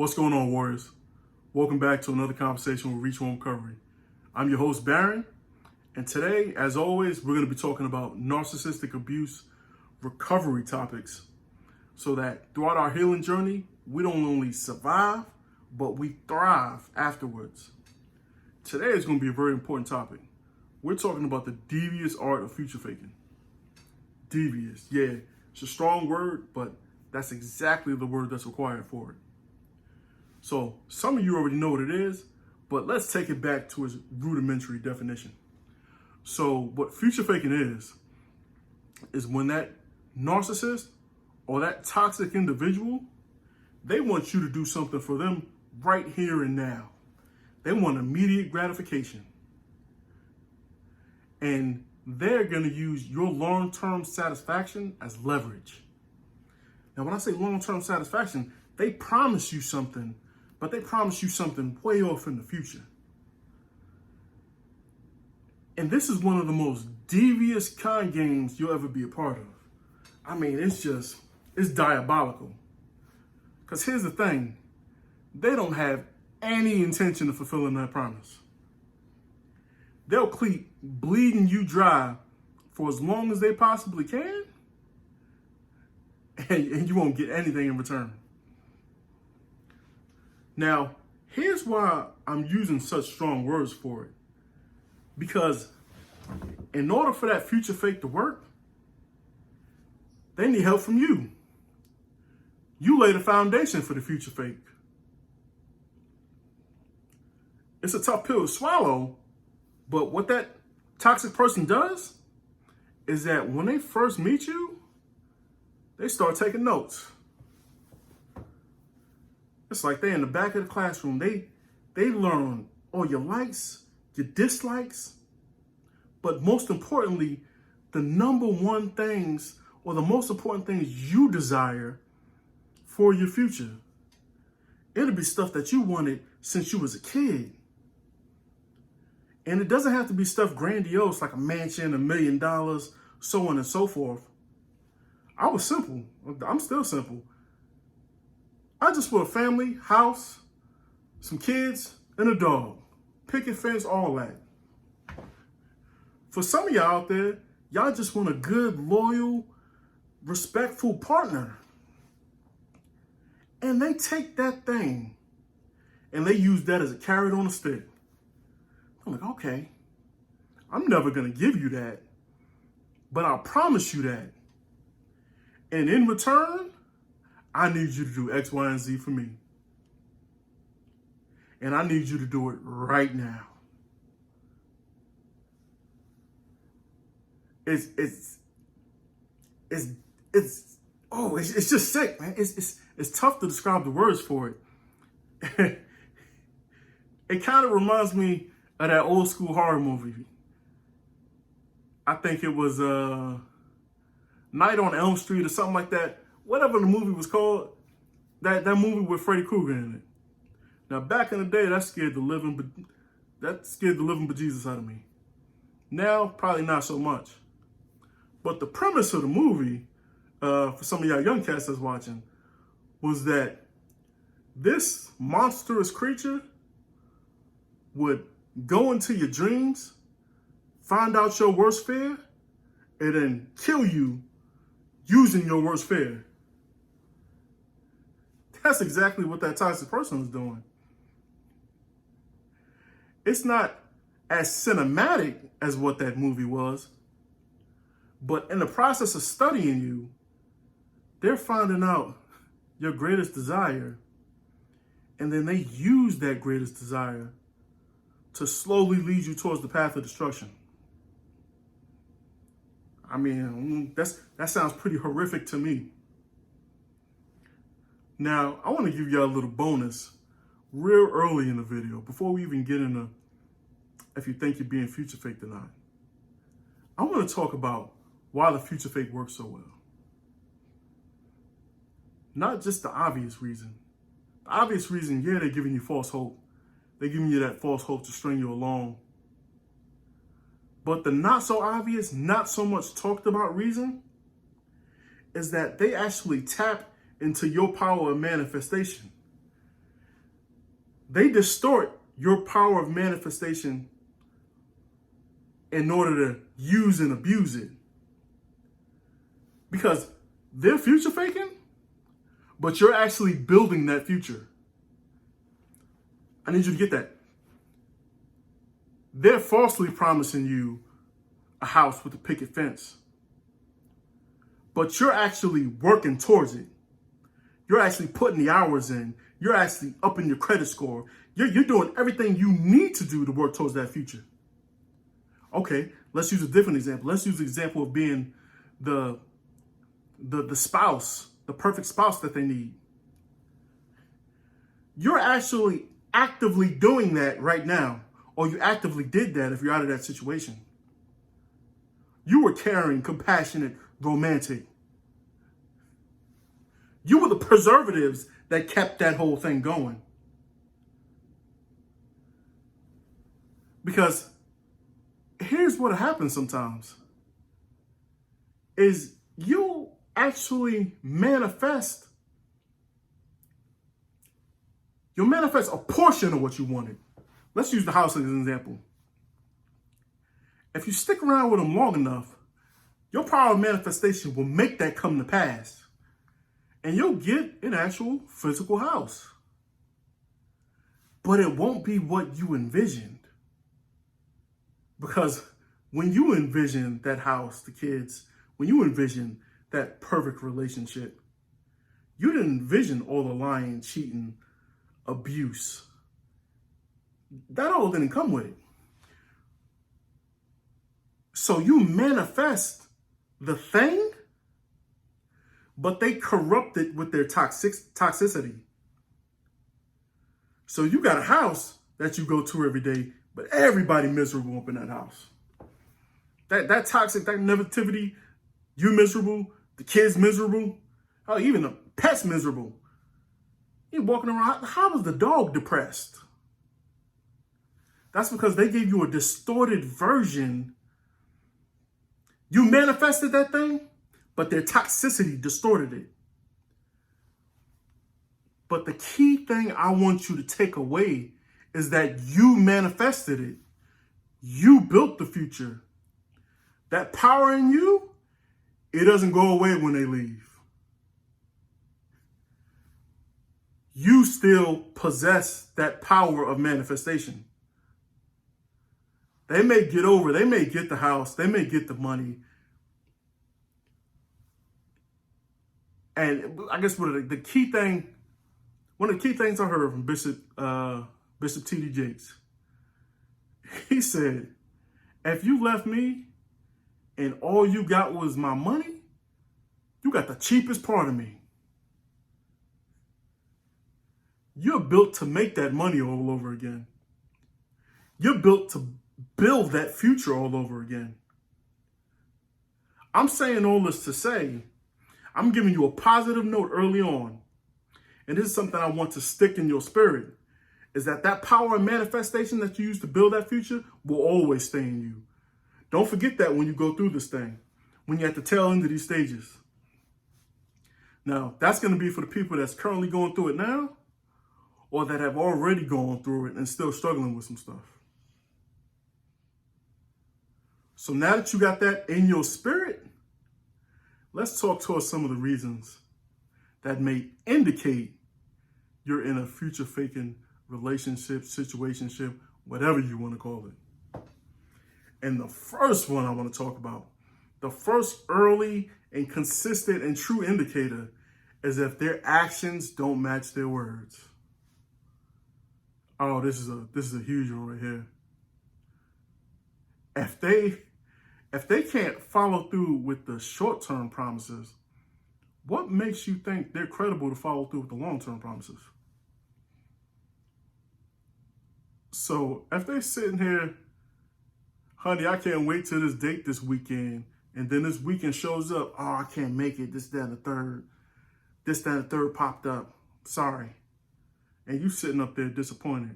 What's going on, Warriors? Welcome back to another conversation with Reach Home Recovery. I'm your host, Baron, and today, as always, we're going to be talking about narcissistic abuse recovery topics so that throughout our healing journey, we don't only survive, but we thrive afterwards. Today is going to be a very important topic. We're talking about the devious art of future faking. Devious, yeah, it's a strong word, but that's exactly the word that's required for it. So some of you already know what it is, but let's take it back to its rudimentary definition. So what future faking is when that narcissist or that toxic individual, they want you to do something for them right here and now. They want immediate gratification. And they're going to use your long-term satisfaction as leverage. Now, when I say long-term satisfaction, they promise you something, but they promise you something way off in the future. And this is one of the most devious con games you'll ever be a part of. I mean, it's diabolical. Because here's the thing, they don't have any intention of fulfilling that promise. They'll keep bleeding you dry for as long as they possibly can, and you won't get anything in return. Now, here's why I'm using such strong words for it. Because in order for that future fake to work, they need help from you. You lay the foundation for the future fake. It's a tough pill to swallow, but what that toxic person does is that when they first meet you, they start taking notes. It's like they're in the back of the classroom. They learn all your likes, your dislikes, but most importantly, the number one things or the most important things you desire for your future. It'll be stuff that you wanted since you was a kid. And it doesn't have to be stuff grandiose like a mansion, $1 million, so on and so forth. I was simple. I'm still simple. I just want a family, house, some kids, and a dog. Picket fence, all that. For some of y'all out there, y'all just want a good, loyal, respectful partner. And they take that thing and they use that as a carrot on a stick. I'm like, okay, I'm never going to give you that, but I'll promise you that. And in return, I need you to do X, Y, and Z for me. And I need you to do it right now. It's just sick, man. It's tough to describe the words for it. It kind of reminds me of that old school horror movie. I think it was Night on Elm Street or something like that. Whatever the movie was called, that movie with Freddy Krueger in it. Now, back in the day, that scared the living bejesus out of me. Now, probably not so much. But the premise of the movie, for some of y'all young cats that's watching, was that this monstrous creature would go into your dreams, find out your worst fear, and then kill you using your worst fear. That's exactly what that toxic person is doing. It's not as cinematic as what that movie was, but in the process of studying you, they're finding out your greatest desire, and then they use that greatest desire to slowly lead you towards the path of destruction. I mean, that sounds pretty horrific to me. Now, I want to give y'all a little bonus real early in the video, before we even get into if you think you're being future faked or not. I want to talk about why the future fake works so well. Not just the obvious reason. The obvious reason, yeah, they're giving you false hope. They're giving you that false hope to string you along. But the not so obvious, not so much talked about reason is that they actually tap into your power of manifestation. They distort your power of manifestation in order to use and abuse it. Because they're future faking, but you're actually building that future. I need you to get that. They're falsely promising you a house with a picket fence, but you're actually working towards it. You're actually putting the hours in. You're actually upping your credit score. You're doing everything you need to do to work towards that future. Okay, let's use a different example. Let's use the example of being the spouse, the perfect spouse that they need. You're actually actively doing that right now, or you actively did that if you're out of that situation. You were caring, compassionate, romantic. You were the preservatives that kept that whole thing going. Because here's what happens sometimes, is you'll actually manifest a portion of what you wanted. Let's use the house as an example. If you stick around with them long enough, your power of manifestation will make that come to pass. And you'll get an actual physical house. But it won't be what you envisioned. Because when you envision that house, the kids, when you envision that perfect relationship, you didn't envision all the lying, cheating, abuse. That all didn't come with it. So you manifest the thing, but they corrupt it with their toxicity. So you got a house that you go to every day, but everybody miserable up in that house. That toxic, that negativity, you miserable, the kids miserable, oh, even the pets miserable. You're walking around, how is the dog depressed? That's because they gave you a distorted version. You manifested that thing, but their toxicity distorted it. But the key thing I want you to take away is that you manifested it. You built the future. That power in you, it doesn't go away when they leave. You still possess that power of manifestation. They may get over, they may get the house, they may get the money. And I guess one of the key things I heard from Bishop T.D. Jakes, he said, if you left me and all you got was my money, you got the cheapest part of me. You're built to make that money all over again. You're built to build that future all over again. I'm saying all this to say, I'm giving you a positive note early on. And this is something I want to stick in your spirit, is that power and manifestation that you use to build that future will always stay in you. Don't forget that when you go through this thing, when you're at the tail end of these stages. Now, that's going to be for the people that's currently going through it now, or that have already gone through it and still struggling with some stuff. So now that you got that in your spirit, let's talk towards some of the reasons that may indicate you're in a future faking relationship, situationship, whatever you want to call it. And the first one I want to talk about, the first early and consistent and true indicator, is if their actions don't match their words. Oh, this is a huge one right here. If they can't follow through with the short-term promises, what makes you think they're credible to follow through with the long-term promises? So if they're sitting here, honey, I can't wait till this date this weekend, and then this weekend shows up, oh, I can't make it, this, that, and the third. This, that, and the third popped up. Sorry. And you sitting up there disappointed.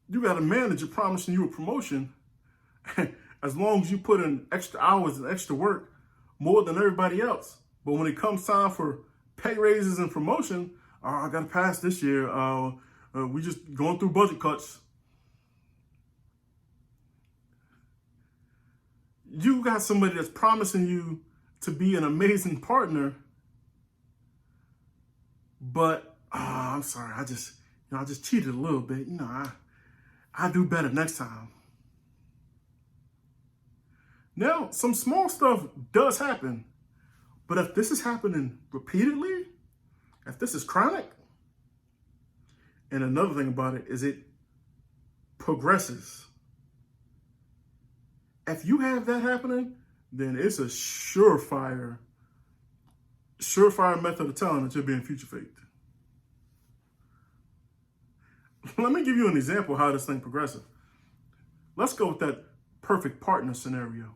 You got a manager promising you a promotion as long as you put in extra hours and extra work, more than everybody else. But when it comes time for pay raises and promotion, I got to pass this year. We just going through budget cuts. You got somebody that's promising you to be an amazing partner, but I'm sorry, I just cheated a little bit. I do better next time. Now, some small stuff does happen, but if this is happening repeatedly, if this is chronic, and another thing about it is it progresses. If you have that happening, then it's a surefire method of telling that you're being future faked. Let me give you an example of how this thing progresses. Let's go with that perfect partner scenario.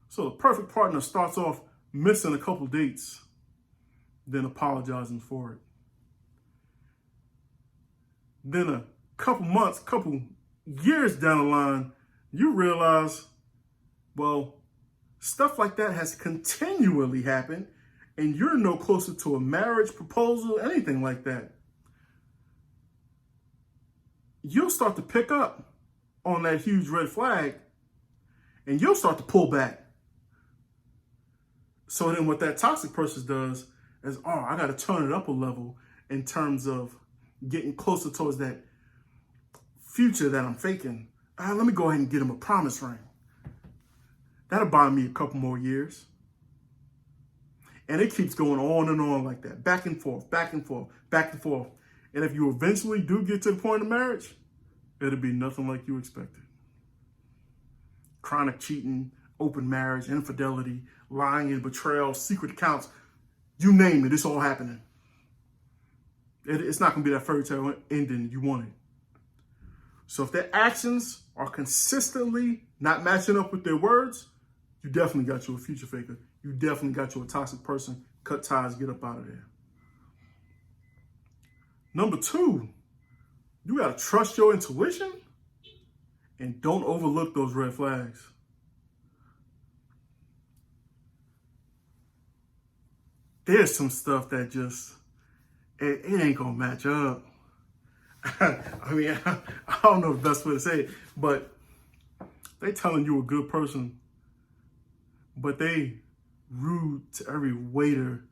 So the perfect partner starts off missing a couple dates, then apologizing for it. Then a couple months, couple years down the line, you realize, well, stuff like that has continually happened, and you're no closer to a marriage proposal, anything like that. You'll start to pick up on that huge red flag, and you'll start to pull back. So then what that toxic person does is, I got to turn it up a level in terms of getting closer towards that future that I'm faking. Let me go ahead and get him a promise ring. That'll buy me a couple more years. And it keeps going on and on like that, back and forth, back and forth, back and forth. And if you eventually do get to the point of marriage, it'll be nothing like you expected. Chronic cheating, open marriage, infidelity, lying and betrayal, secret accounts, you name it, it's all happening. It's not going to be that fairy tale ending you wanted. So if their actions are consistently not matching up with their words, you definitely got you a future faker. You definitely got you a toxic person. Cut ties, get up out of there. Number 2, you got to trust your intuition and don't overlook those red flags. There's some stuff that just, it ain't going to match up. I mean, I don't know the best way to say it, but they telling you a good person, but they rude to every waiter.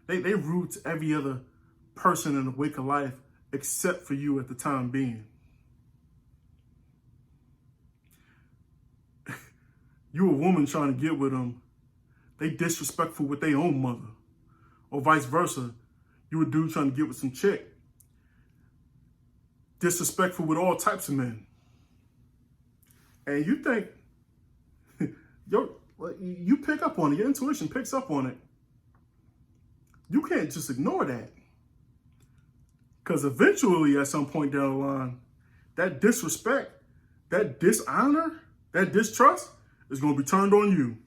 They rude to every other person in the wake of life except for you at the time being. You a woman trying to get with them, they disrespectful with their own mother. Or vice versa, you a dude trying to get with some chick, disrespectful with all types of men. And you think, you pick up on it, your intuition picks up on it. You can't just ignore that. Because eventually, at some point down the line, that disrespect, that dishonor, that distrust is going to be turned on you.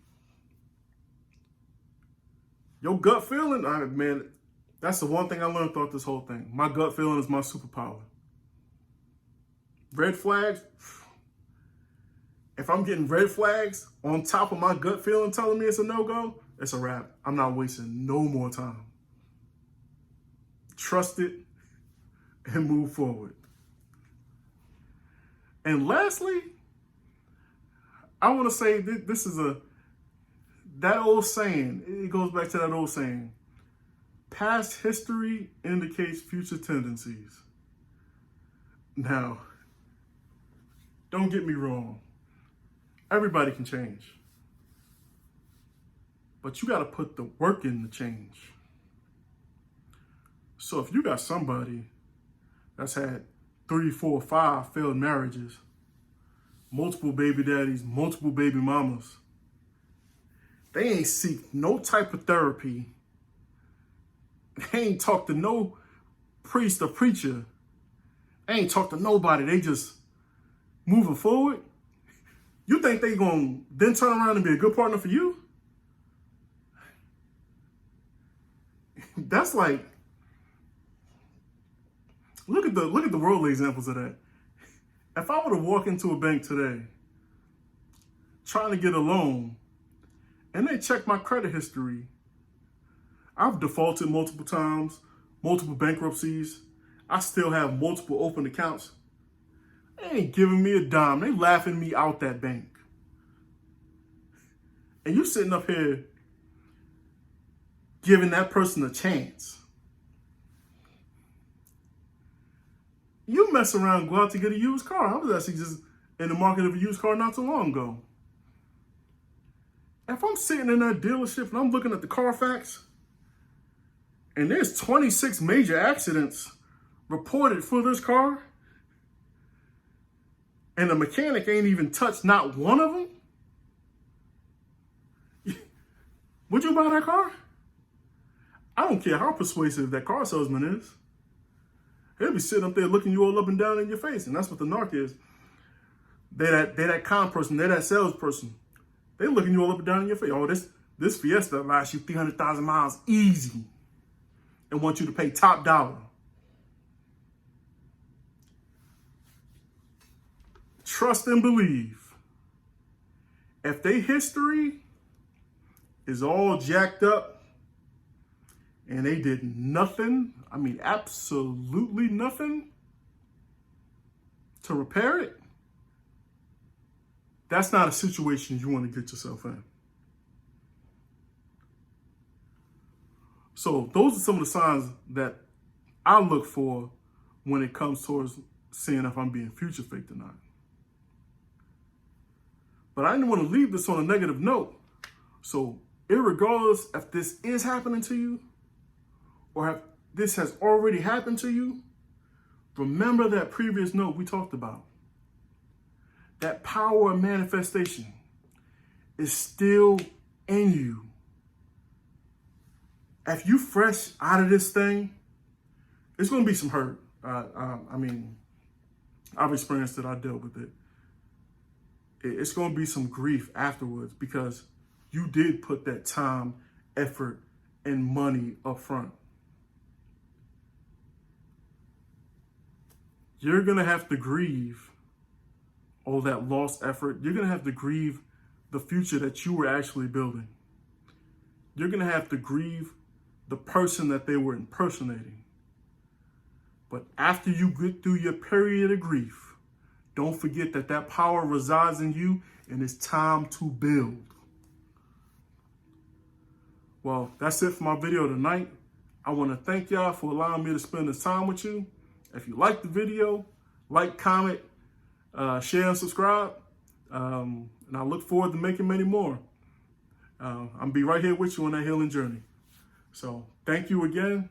Your gut feeling, man, that's the one thing I learned throughout this whole thing. My gut feeling is my superpower. Red flags, if I'm getting red flags on top of my gut feeling telling me it's a no-go, it's a wrap. I'm not wasting no more time. Trust it and move forward. And lastly, I want to say this is that old saying. It goes back to that old saying. Past history indicates future tendencies. Now, don't get me wrong. Everybody can change. But you got to put the work in to change. So if you got somebody that's had 3, 4, 5 failed marriages, multiple baby daddies, multiple baby mamas, they ain't seek no type of therapy. They ain't talk to no priest or preacher. They ain't talk to nobody. They just moving forward. You think they gonna then turn around and be a good partner for you? That's like, look at the worldly examples of that. If I were to walk into a bank today trying to get a loan and they check my credit history, I've defaulted multiple times, multiple bankruptcies. I still have multiple open accounts. They ain't giving me a dime. They laughing me out that bank. And you sitting up here giving that person a chance. You mess around, go out to get a used car. I was actually just in the market of a used car not too long ago. If I'm sitting in that dealership and I'm looking at the Carfax, and there's 26 major accidents reported for this car, and the mechanic ain't even touched not one of them, would you buy that car? I don't care how persuasive that car salesman is. He'll be sitting up there looking you all up and down in your face, and that's what the narc is. They're that con person, they're that salesperson. They're looking you all up and down in your face. Oh, this Fiesta lasts you 300,000 miles easy, and want you to pay top dollar. Trust and believe. If their history is all jacked up and they did nothing, I mean absolutely nothing to repair it, that's not a situation you want to get yourself in. So those are some of the signs that I look for when it comes towards seeing if I'm being future faked or not. But I didn't want to leave this on a negative note. So irregardless if this is happening to you or if this has already happened to you, remember that previous note we talked about. That power of manifestation is still in you. If you fresh out of this thing, it's going to be some hurt. I mean, I've experienced it. I dealt with it. It's going to be some grief afterwards because you did put that time, effort, and money up front. You're going to have to grieve all that lost effort. You're going to have to grieve the future that you were actually building. You're going to have to grieve the person that they were impersonating. But after you get through your period of grief, don't forget that that power resides in you and it's time to build. Well, that's it for my video tonight. I want to thank y'all for allowing me to spend this time with you. If you like the video, like, comment, share, and subscribe. And I look forward to making many more. I'll be right here with you on that healing journey. So thank you again.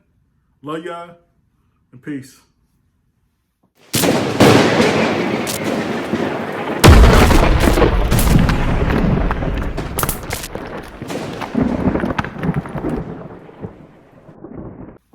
Love y'all and peace.